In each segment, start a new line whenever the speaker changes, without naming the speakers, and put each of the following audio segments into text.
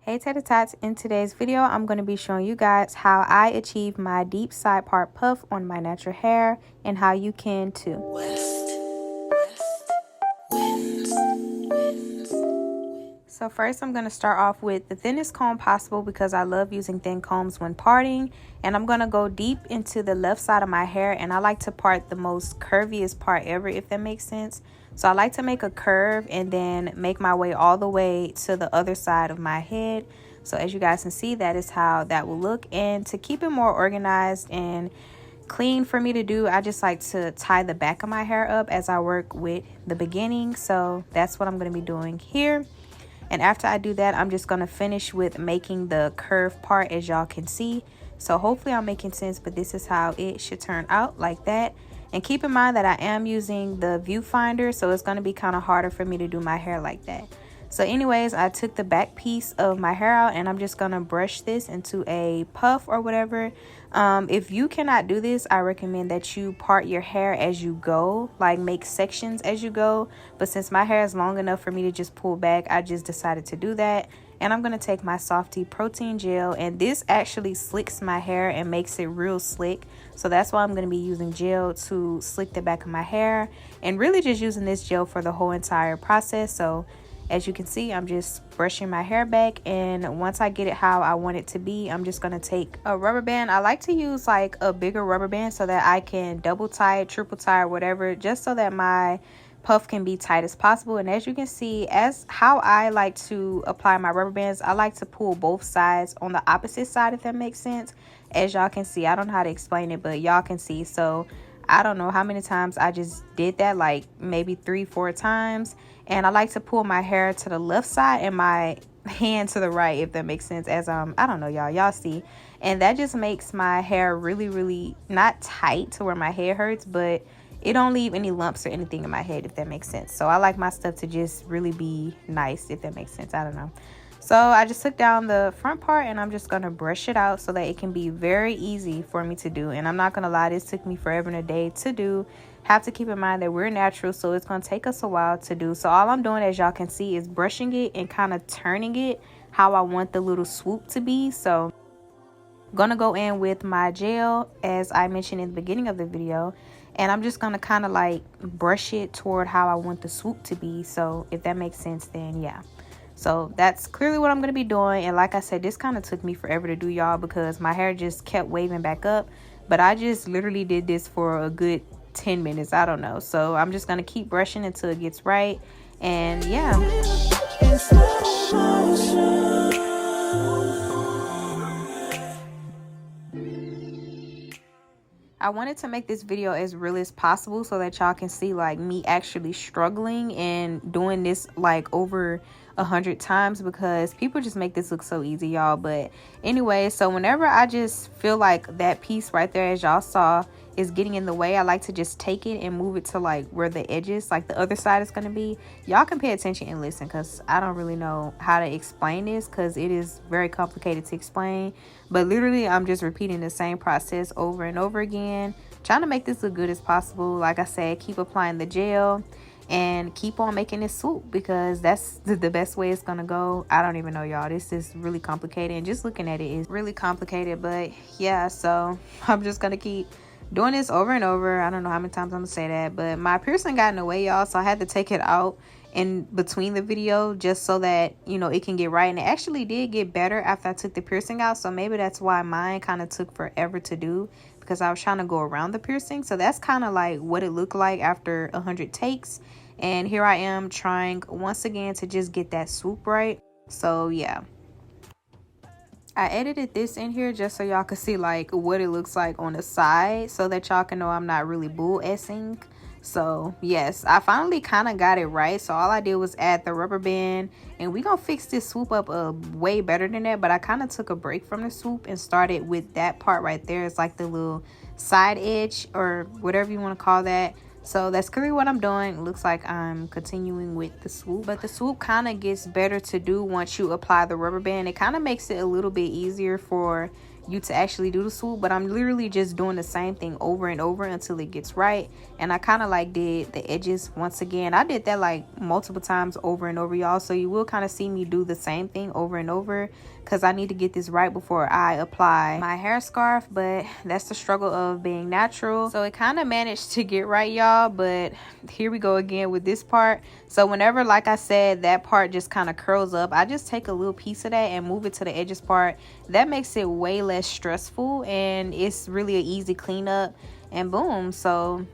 Hey Tater Tots, in today's video I'm going to be showing you guys how I achieve my deep side part puff on my natural hair and how you can too. So first I'm going to start off with the thinnest comb possible because I love using thin combs when parting, and I'm going to go deep into the left side of my hair, and I like to part the most curviest part ever, if that makes sense. So I like to make a curve and then make my way all the way to the other side of my head. So as you guys can see, that is how that will look. And to keep it more organized and clean for me to do, I just like to tie the back of my hair up as I work with the beginning. So that's what I'm going to be doing here. And after I do that, I'm just going to finish with making the curve part, as y'all can see. So hopefully I'm making sense, but this is how it should turn out, like that. And keep in mind that I am using the viewfinder, so it's going to be kind of harder for me to do my hair like that. So anyways, I took the back piece of my hair out and I'm just going to brush this into a puff or whatever. If you cannot do this, I recommend that you part your hair as you go, like make sections as you go. But since my hair is long enough for me to just pull back, I just decided to do that. And I'm going to take my Softy protein gel, and this actually slicks my hair and makes it real slick. So that's why I'm going to be using gel to slick the back of my hair, and really just using this gel for the whole entire process. So as you can see, I'm just brushing my hair back, and once I get it how I want it to be, I'm just going to take a rubber band. I like to use like a bigger rubber band so that I can double tie it, triple tie, or whatever, just so that my puff can be tight as possible. And as you can see, as how I like to apply my rubber bands, I like to pull both sides on the opposite side, if that makes sense. As y'all can see, I don't know how to explain it, but y'all can see. So I don't know how many times I just did that, like maybe 3-4 times. And I like to pull my hair to the left side and my hand to the right, if that makes sense, as I don't know, y'all see. And that just makes my hair really not tight to where my head hurts, but it don't leave any lumps or anything in my head, if that makes sense. So I like my stuff to just really be nice, if that makes sense. I don't know. So I just took down the front part and I'm just going to brush it out so that it can be very easy for me to do. And I'm not going to lie, this took me forever and a day to do. Have to keep in mind that we're natural, so it's going to take us a while to do. So all I'm doing, as y'all can see, is brushing it and kind of turning it how I want the little swoop to be. So I'm going to go in with my gel, as I mentioned in the beginning of the video. And I'm just going to kind of like brush it toward how I want the swoop to be. So if that makes sense, then yeah. So that's clearly what I'm going to be doing. And like I said, this kind of took me forever to do, y'all, because my hair just kept waving back up. But I just literally did this for a good 10 minutes. I don't know. So I'm just going to keep brushing until it gets right. And yeah. I wanted to make this video as real as possible so that y'all can see like me actually struggling and doing this like over 100 times, because people just make this look so easy, y'all. But anyway, so whenever I just feel like that piece right there, as y'all saw, is getting in the way, I like to just take it and move it to like where the edges, like the other side, is going to be. Y'all can pay attention and listen, because I don't really know how to explain this, because it is very complicated to explain. But literally I'm just repeating the same process over and over again, trying to make this look good as possible. Like I said, keep applying the gel and keep on making this swoop, because that's the best way it's gonna go. I don't even know, y'all. This is really complicated, and just looking at it is really complicated. But yeah, so I'm just gonna keep doing this over and over. I don't know how many times I'm gonna say that, but my piercing got in the way, y'all, so I had to take it out in between the video just so that, you know, it can get right. And it actually did get better after I took the piercing out, so maybe that's why mine kind of took forever to do, because I was trying to go around the piercing. So that's kind of like what it looked like after 100 takes. And here I am trying once again to just get that swoop right. So yeah, I edited this in here just so y'all can see like what it looks like on the side, so that y'all can know I'm not really bull-essing. So yes, I finally kind of got it right. So all I did was add the rubber band, and we gonna fix this swoop up way better than that. But I kind of took a break from the swoop and started with that part right there. It's like the little side edge or whatever you want to call that. So that's clearly what I'm doing. It looks like I'm continuing with the swoop, but the swoop kind of gets better to do once you apply the rubber band. It kind of makes it a little bit easier for you to actually do the swoop, but I'm literally just doing the same thing over and over until it gets right. And I kind of like did the edges once again. I did that like multiple times over and over, y'all, so you will kind of see me do the same thing over and over because I need to get this right before I apply my hair scarf. But that's the struggle of being natural. So it kind of managed to get right, y'all, but here we go again with this part. So whenever, like I said, that part just kind of curls up, I just take a little piece of that and move it to the edges part. That makes it way less stressful, and it's really an easy cleanup, and boom. So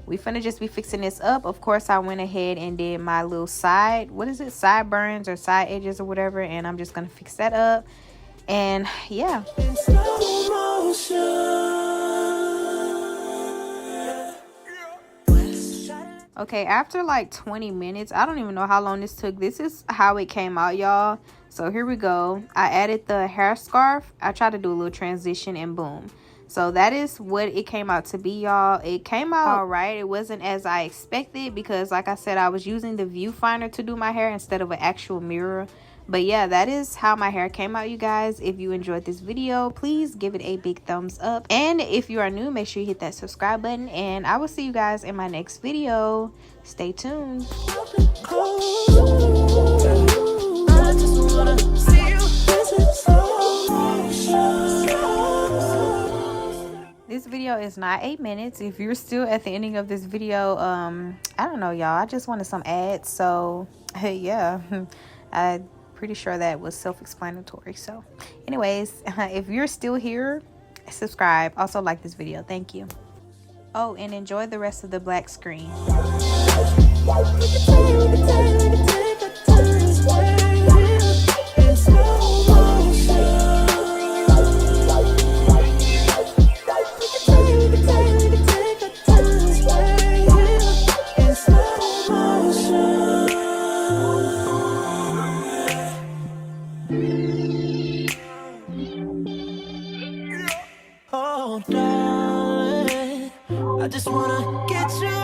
we finna just be fixing this up. Of course, I went ahead and did my little sideburns or side edges or whatever, and I'm just gonna fix that up. And yeah, okay, after like 20 minutes, I don't even know how long this took. This is how it came out, y'all. So here we go. I added the hair scarf. I tried to do a little transition, and boom. So that is what it came out to be, y'all. It came out all right. It wasn't as I expected because, like I said, I was using the viewfinder to do my hair instead of an actual mirror. But yeah, that is how my hair came out, you guys. If you enjoyed this video, please give it a big thumbs up. And if you are new, make sure you hit that subscribe button. And I will see you guys in my next video. Stay tuned. This video is not 8 minutes. If you're still at the ending of this video, I don't know, y'all, I just wanted some ads. So hey, yeah, I'm pretty sure that was self-explanatory. So anyways, if you're still here, subscribe. Also like this video. Thank you. Oh, and enjoy the rest of the black screen.
Oh, darling, I just wanna get you